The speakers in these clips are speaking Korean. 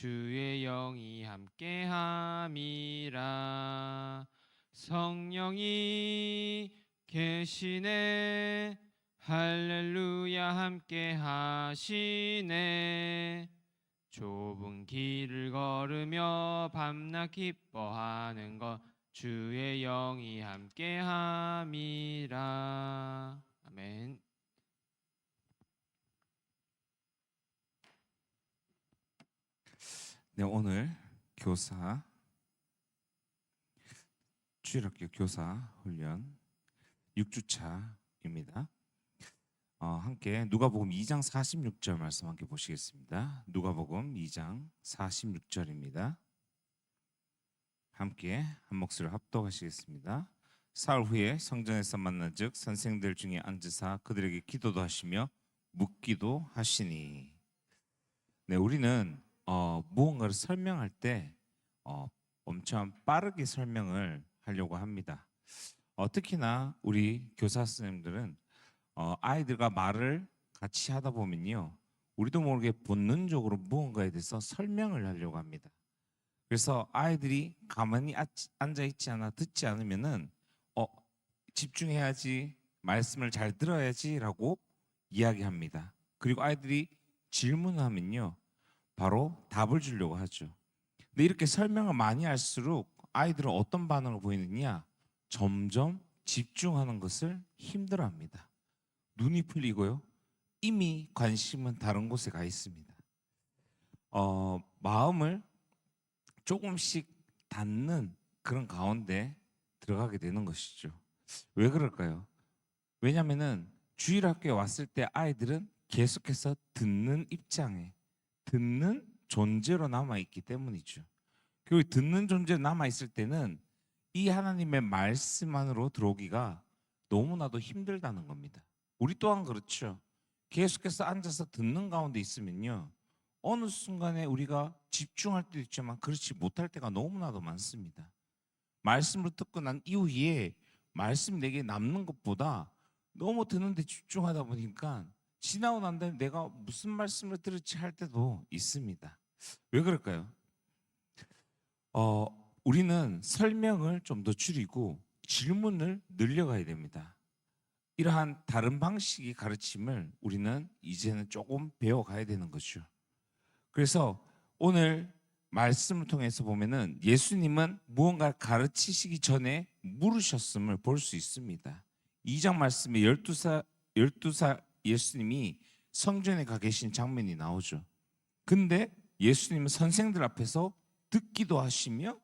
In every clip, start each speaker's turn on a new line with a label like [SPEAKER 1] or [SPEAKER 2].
[SPEAKER 1] 주의 영이 함께함이라. 성령이 계시네. 할렐루야 함께하시네. 좁은 길을 걸으며 밤낮 기뻐하는 것 주의 영이 함께함이라. 아멘.
[SPEAKER 2] 네, 오늘 주일학교 교사 훈련 6주차입니다. 함께 누가복음 2장 46절 말씀 함께 보시겠습니다. 누가복음 2장 46절입니다. 함께 한 목소리로 합독하시겠습니다. 사흘 후에 성전에서 만난 즉 선생들 중에 앉으사 그들에게 기도도 하시며 묻기도 하시니. 네, 우리는 무언가를 설명할 때 엄청 빠르게 설명을 하려고 합니다. 특히나 우리 교사 선생님들은 아이들과 말을 같이 하다 보면요, 우리도 모르게 본능적으로 무언가에 대해서 설명을 하려고 합니다. 그래서 아이들이 가만히 앉아 있지 않아 듣지 않으면은 집중해야지, 말씀을 잘 들어야지라고 이야기합니다. 그리고 아이들이 질문하면요, 바로 답을 주려고 하죠. 근데 이렇게 설명을 많이 할수록 아이들은 어떤 반응을 보이느냐? 점점 집중하는 것을 힘들어합니다. 눈이 풀리고요, 이미 관심은 다른 곳에 가 있습니다. 마음을 조금씩 닫는 그런 가운데 들어가게 되는 것이죠. 왜 그럴까요? 왜냐하면은 주일학교에 왔을 때 아이들은 계속해서 듣는 입장에, 듣는 존재로 남아있기 때문이죠. 그리고 듣는 존재로 남아있을 때는 이 하나님의 말씀 안으로 들어오기가 너무나도 힘들다는 겁니다. 우리 또한 그렇죠. 계속해서 앉아서 듣는 가운데 있으면요, 어느 순간에 우리가 집중할 때도 있지만 그렇지 못할 때가 너무나도 많습니다. 말씀을 듣고 난 이후에 말씀이 내게 남는 것보다 너무 듣는데 집중하다 보니까 지나고 난 다음에 내가 무슨 말씀을 들을지 할 때도 있습니다. 왜 그럴까요? 우리는 설명을 좀 더 줄이고 질문을 늘려가야 됩니다. 이러한 다른 방식의 가르침을 우리는 이제는 조금 배워가야 되는 거죠. 그래서 오늘 말씀을 통해서 보면은 예수님은 무언가 가르치시기 전에 물으셨음을 볼 수 있습니다. 2장 말씀에 12살 예수님이 성전에 가 계신 장면이 나오죠. 근데 예수님은 선생들 앞에서 듣기도 하시며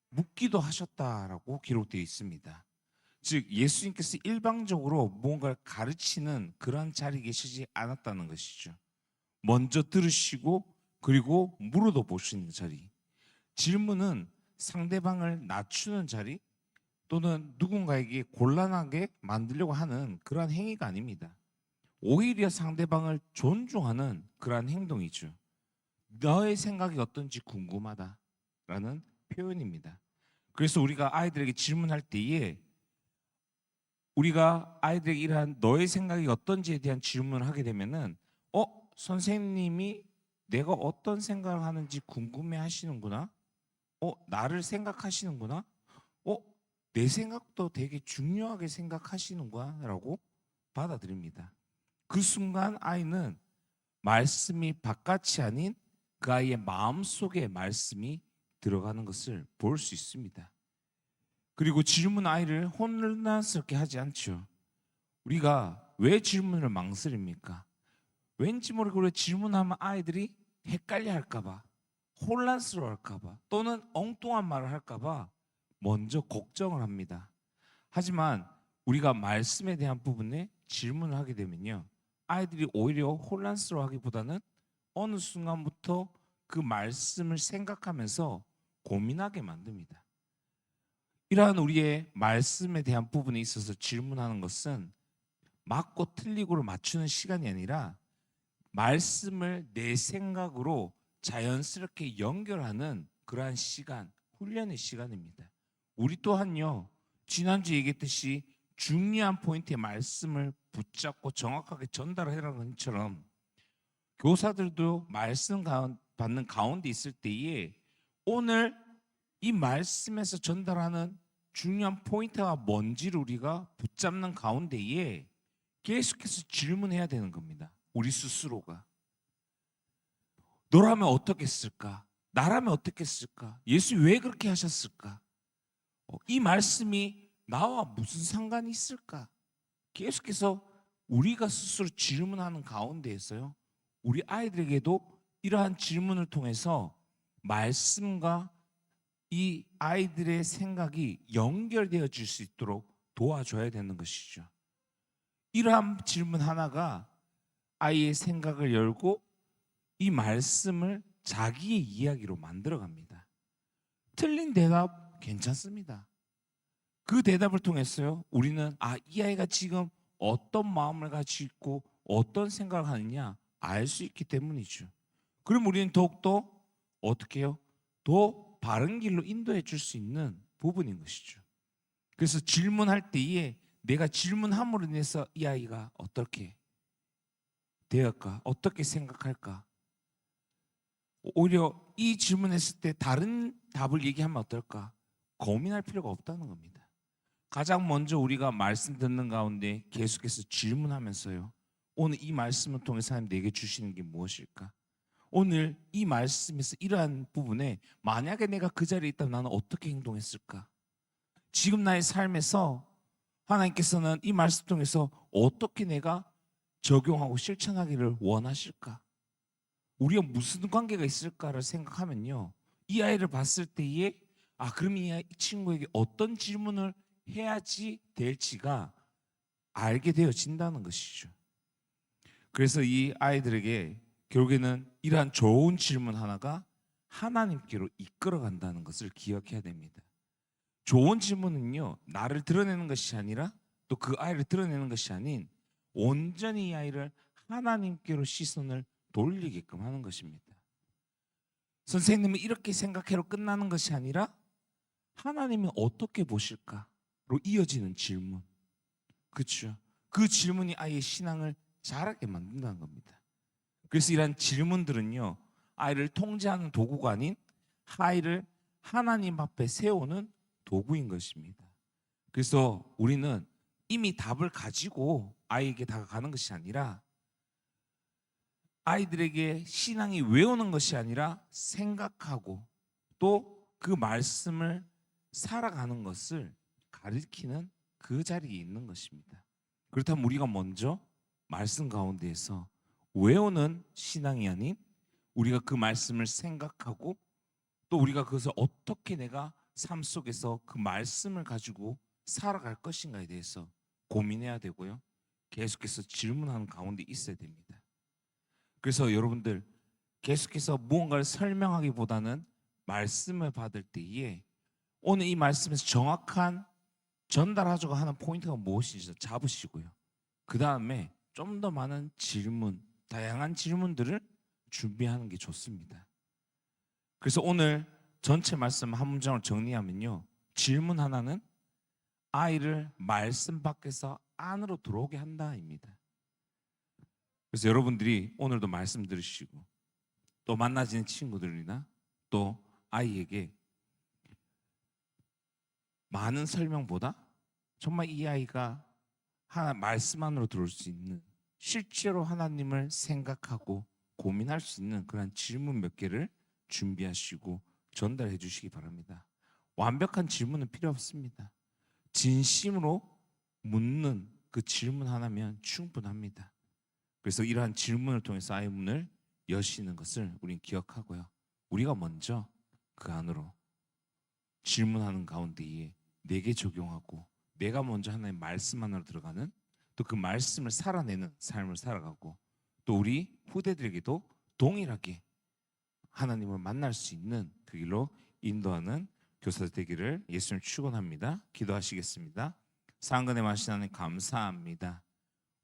[SPEAKER 2] 묻기도 하셨다라고 기록되어 있습니다. 즉 예수님께서 일방적으로 무언가를 가르치는 그러한 자리에 계시지 않았다는 것이죠. 먼저 들으시고 그리고 물어도 보시는 자리, 질문은 상대방을 낮추는 자리 또는 누군가에게 곤란하게 만들려고 하는 그러한 행위가 아닙니다. 오히려 상대방을 존중하는 그러한 행동이죠. 너의 생각이 어떤지 궁금하다라는 표현입니다. 그래서 우리가 아이들에게 질문할 때에 우리가 아이들에게 이러한 너의 생각이 어떤지에 대한 질문을 하게 되면은 선생님이 내가 어떤 생각을 하는지 궁금해 하시는구나. 나를 생각하시는구나. 내 생각도 되게 중요하게 생각하시는구나 라고 받아들입니다. 그 순간 아이는 말씀이 바깥이 아닌 그 아이의 마음속에 말씀이 들어가는 것을 볼 수 있습니다. 그리고 질문 아이를 혼란스럽게 하지 않죠. 우리가 왜 질문을 망설입니까? 왠지 모르게 우리가 질문하면 아이들이 헷갈려 할까봐, 혼란스러워 할까봐, 또는 엉뚱한 말을 할까봐 먼저 걱정을 합니다. 하지만 우리가 말씀에 대한 부분에 질문을 하게 되면요, 아이들이 오히려 혼란스러워하기보다는 어느 순간부터 그 말씀을 생각하면서 고민하게 만듭니다. 이러한 우리의 말씀에 대한 부분에 있어서 질문하는 것은 맞고 틀리고를 맞추는 시간이 아니라 말씀을 내 생각으로 자연스럽게 연결하는 그러한 시간, 훈련의 시간입니다. 우리 또한요, 지난주 얘기했듯이 중요한 포인트의 말씀을 붙잡고 정확하게 전달하라는 것처럼 교사들도 말씀 받는 가운데 있을 때에 오늘 이 말씀에서 전달하는 중요한 포인트가 뭔지를 우리가 붙잡는 가운데에 계속해서 질문해야 되는 겁니다. 우리 스스로가. 너라면 어떻게 했을까? 나라면 어떻게 했을까? 예수 왜 그렇게 하셨을까? 이 말씀이 나와 무슨 상관이 있을까? 계속해서 우리가 스스로 질문하는 가운데에서요. 우리 아이들에게도 이러한 질문을 통해서 말씀과 이 아이들의 생각이 연결되어 질 수 있도록 도와줘야 되는 것이죠. 이러한 질문 하나가 아이의 생각을 열고 이 말씀을 자기의 이야기로 만들어갑니다. 틀린 대답 괜찮습니다. 그 대답을 통해서요, 우리는 이 아이가 지금 어떤 마음을 가지고 있고 어떤 생각을 하느냐 알 수 있기 때문이죠. 그럼 우리는 더욱더 어떻게 해요? 더 바른 길로 인도해 줄 수 있는 부분인 것이죠. 그래서 질문할 때에 내가 질문함으로 인해서 이 아이가 어떻게 되었까? 어떻게 생각할까? 오히려 이 질문했을 때 다른 답을 얘기하면 어떨까? 고민할 필요가 없다는 겁니다. 가장 먼저 우리가 말씀 듣는 가운데 계속해서 질문하면서요. 오늘 이 말씀을 통해서 하나님 내게 주시는 게 무엇일까? 오늘 이 말씀에서 이러한 부분에 만약에 내가 그 자리에 있다면 나는 어떻게 행동했을까? 지금 나의 삶에서 하나님께서는 이 말씀 통해서 어떻게 내가 적용하고 실천하기를 원하실까? 우리가 무슨 관계가 있을까를 생각하면요. 이 아이를 봤을 때에 그럼 이 친구에게 어떤 질문을 해야지 될지가 알게 되어진다는 것이죠. 그래서 이 아이들에게 결국에는 이러한 좋은 질문 하나가 하나님께로 이끌어간다는 것을 기억해야 됩니다. 좋은 질문은요, 나를 드러내는 것이 아니라 또 그 아이를 드러내는 것이 아닌 온전히 이 아이를 하나님께로 시선을 돌리게끔 하는 것입니다. 선생님은 이렇게 생각해로 끝나는 것이 아니라 하나님이 어떻게 보실까로 이어지는 질문. 그렇죠. 그 질문이 아이의 신앙을 자라게 만든다는 겁니다. 그래서 이러한 질문들은요, 아이를 통제하는 도구가 아닌 아이를 하나님 앞에 세우는 도구인 것입니다. 그래서 우리는 이미 답을 가지고 아이에게 다가가는 것이 아니라 아이들에게 신앙이 외우는 것이 아니라 생각하고 또 그 말씀을 살아가는 것을 가르치는 그 자리에 있는 것입니다. 그렇다면 우리가 먼저 말씀 가운데에서 외우는 신앙이 아닌 우리가 그 말씀을 생각하고 또 우리가 그것을 어떻게 내가 삶 속에서 그 말씀을 가지고 살아갈 것인가에 대해서 고민해야 되고요. 계속해서 질문하는 가운데 있어야 됩니다. 그래서 여러분들 계속해서 무언가를 설명하기보다는 말씀을 받을 때에 오늘 이 말씀에서 정확한 전달하자고 하는 포인트가 무엇인지 잡으시고요. 그 다음에 좀 더 많은 질문, 다양한 질문들을 준비하는 게 좋습니다. 그래서 오늘 전체 말씀 한 문장을 정리하면요. 질문 하나는 아이를 말씀 밖에서 안으로 들어오게 한다입니다. 그래서 여러분들이 오늘도 말씀 들으시고 또 만나지는 친구들이나 또 아이에게 많은 설명보다 정말 이 아이가 하나 말씀 안으로 들어올 수 있는 실제로 하나님을 생각하고 고민할 수 있는 그런 질문 몇 개를 준비하시고 전달해 주시기 바랍니다. 완벽한 질문은 필요 없습니다. 진심으로 묻는 그 질문 하나면 충분합니다. 그래서 이러한 질문을 통해서 아이의 문을 여시는 것을 우리는 기억하고요. 우리가 먼저 그 안으로 질문하는 가운데에 내게 적용하고 내가 먼저 하나님의 말씀 안으로 들어가는 또 그 말씀을 살아내는 삶을 살아가고 또 우리 후대들에게도 동일하게 하나님을 만날 수 있는 그 길로 인도하는 교사들 되기를 예수님 축원합니다. 기도하시겠습니다. 상근의 마신 하나님 감사합니다.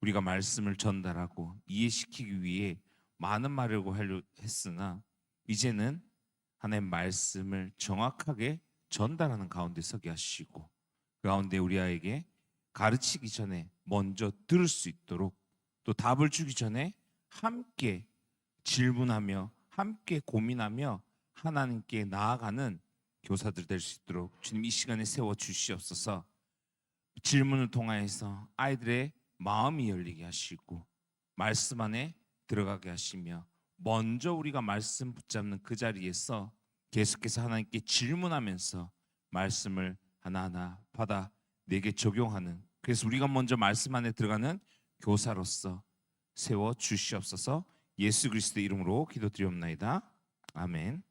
[SPEAKER 2] 우리가 말씀을 전달하고 이해시키기 위해 많은 말을 하려 했으나 이제는 하나님의 말씀을 정확하게 전달하는 가운데 서게 하시고 그 가운데 우리 아이에게 가르치기 전에 먼저 들을 수 있도록 또 답을 주기 전에 함께 질문하며 함께 고민하며 하나님께 나아가는 교사들 될 수 있도록 주님 이 시간에 세워 주시옵소서. 질문을 통하여서 아이들의 마음이 열리게 하시고 말씀 안에 들어가게 하시며 먼저 우리가 말씀 붙잡는 그 자리에서 계속해서 하나님께 질문하면서 말씀을 하나하나 받아 내게 적용하는, 그래서 우리가 먼저 말씀 안에 들어가는 교사로서 세워 주시옵소서. 예수 그리스도의 이름으로 기도드리옵나이다. 아멘.